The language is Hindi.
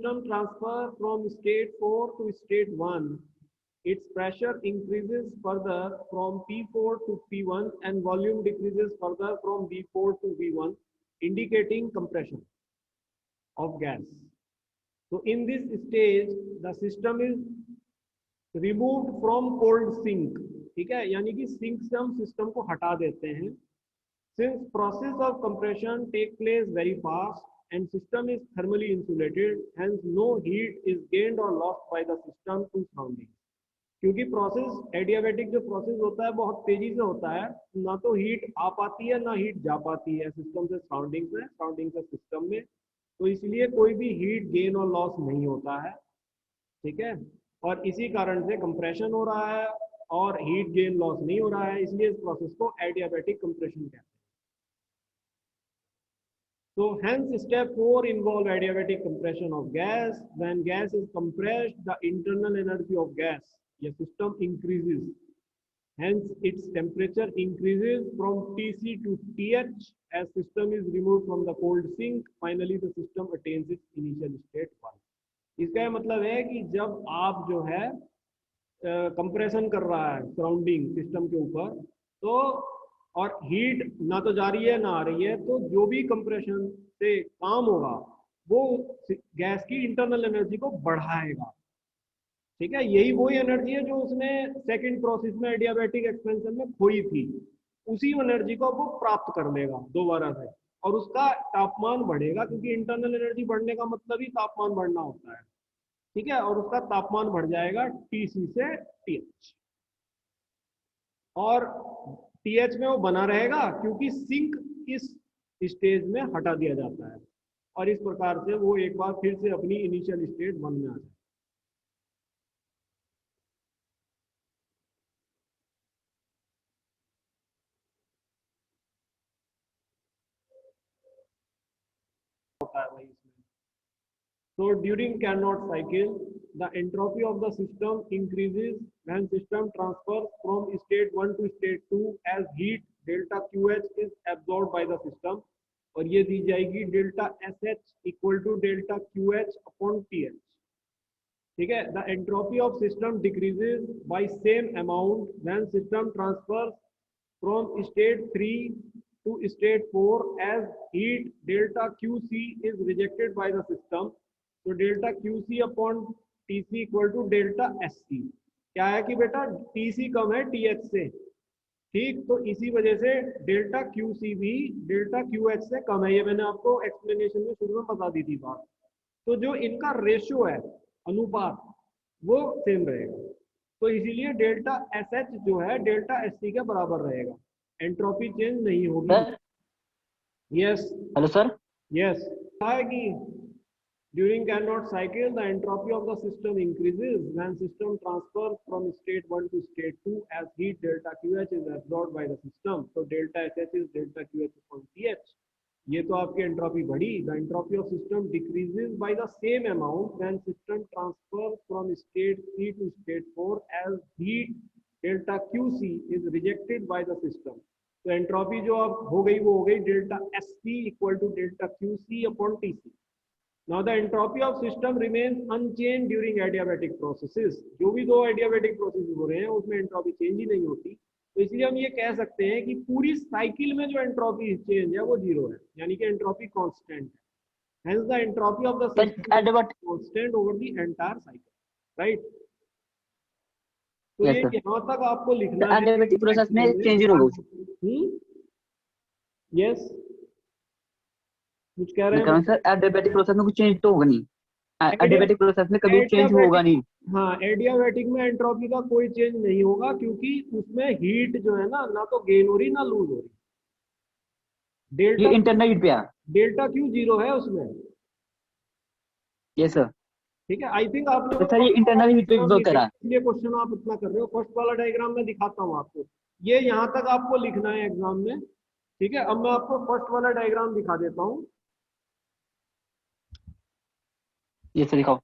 system transfer from state 4 to state 1, its pressure increases further from P4 to P1 and volume decreases further from V4 to V1, indicating compression of gas. So in this stage, the system is removed from cold sink. ठीक है, यानी कि सिंक से हम सिस्टम को हटा देते हैं. Since process of compression take place very fast and system is thermally insulated, hence no heat is gained or lost by the system to surroundings. क्योंकि प्रोसेस एडियाबैटिक जो प्रोसेस होता है बहुत तेजी से होता है, ना तो हीट आ पाती है ना हीट जा पाती है सिस्टम से सराउंडिंग से सिस्टम में, तो इसलिए कोई भी हीट गेन और लॉस नहीं होता है. ठीक है, और इसी कारण से कंप्रेशन हो रहा है और हीट गेन लॉस नहीं हो रहा है, इसलिए इस प्रोसेस को एडियाबैटिक कंप्रेशन कहते हैं. So hence step 4 involve adiabatic compression of gas. When gas is compressed, the internal energy of gas, the system increases. Hence its temperature increases from Tc to Th as system is removed from the cold sink. Finally the system attains its initial state 1. इसका मतलब है कि जब आप जो है कंप्रेशन कर रहा है सराउंडिंग सिस्टम के ऊपर, तो और हीट ना तो जा रही है ना आ रही है, तो जो भी कंप्रेशन से काम होगा वो गैस की इंटरनल एनर्जी को बढ़ाएगा. ठीक है, यही वही एनर्जी है जो उसने सेकंड प्रोसेस में एडियाबैटिक एक्सपेंशन में खोई थी, उसी एनर्जी को वो प्राप्त कर लेगा दोबारा से, और उसका तापमान बढ़ेगा, क्योंकि इंटरनल एनर्जी बढ़ने का मतलब ही तापमान बढ़ना होता है. ठीक है, और उसका तापमान बढ़ जाएगा Tc से Th, और TH में वो बना रहेगा क्योंकि सिंक इस स्टेज में हटा दिया जाता है, और इस प्रकार से वो एक बार फिर से अपनी इनिशियल स्टेट 1 में आ जाए. होता है भाई इसमें. So during Carnot cycle, the entropy of the system increases when system transfers from state 1 to state 2 as heat delta QH is absorbed by the system, और ये दी जाएगी delta SH equal to delta QH upon TH. ठीक है, the entropy of system decreases by same amount when system transfers from state 3 to state 4 as heat delta QC is rejected by the system. तो delta QC upon TC equal to delta SC. क्या है कि बेटा TC कम है TH से, ठीक, तो इसी वजह से डेल्टा QC भी डेल्टा QH से कम है. ये मैंने आपको एक्सप्लेनेशन में शुरू में बता दी थी बात. तो जो इनका रेशियो है, अनुपात, वो सेम रहेगा, तो इसीलिए डेल्टा SH जो है डेल्टा SC के बराबर रहेगा, एंट्रोपी चेंज नहीं होगी. Yes, hello sir. यस, है कि during Carnot cycle, the entropy of the system increases when system transfers from state 1 to state 2 as heat delta QH is absorbed by the system. So delta SH is delta QH upon TH. ये तो आपकी एंट्रोपी बढ़ी. The entropy of system decreases by the same amount when system transfers from state 3 to state 4 as heat delta QC is rejected by the system. तो एंट्रोपी जो अब हो गई वो हो गई delta SC equal to delta QC upon TC. Now the entropy of system remains unchanged during adiabatic processes. जो भी दो adiabatic processes हो रहे हैं उसमें एंट्रोपी चेंज ही नहीं होती, तो इसलिए हम ये कह सकते हैं कि पूरी साइकिल में जो एंट्रोपी चेंज है वो 0 है, यानी कि एंट्रोपी कांस्टेंट है. Hence the entropy of the system is constant over the entire cycle, right? तो ये यहाँ तक आपको लिखना है. एडियाबैटिक प्रोसेस में चेंज होगा. यस, कुछ कह रहे हैं सर. एडियाबैटिक प्रोसेस में कुछ चेंज तो होगा नहीं. एडियाबैटिक प्रोसेस में कभी चेंज होगा नहीं. हाँ, एडियाबैटिक में एंट्रोपी का कोई चेंज नहीं होगा, क्योंकि उसमें हीट जो है ना तो गेन हो रही ना लूज हो रही. डेल्टा इंटरनल हीट पे है, डेल्टा Q 0 है उसमें. Yes sir. ठीक है, आई थिंक आपने तो सर ये इंटरनल हीट पे वर्क कर रहा है. ये क्वेश्चन आप इतना कर रहे हो. फर्स्ट वाला डायग्राम में दिखाता हूँ आपको, ये यहाँ तक आपको लिखना है एग्जाम में. ठीक है, अब मैं आपको फर्स्ट वाला डायग्राम दिखा देता हूँ. ये सर दिखाओ.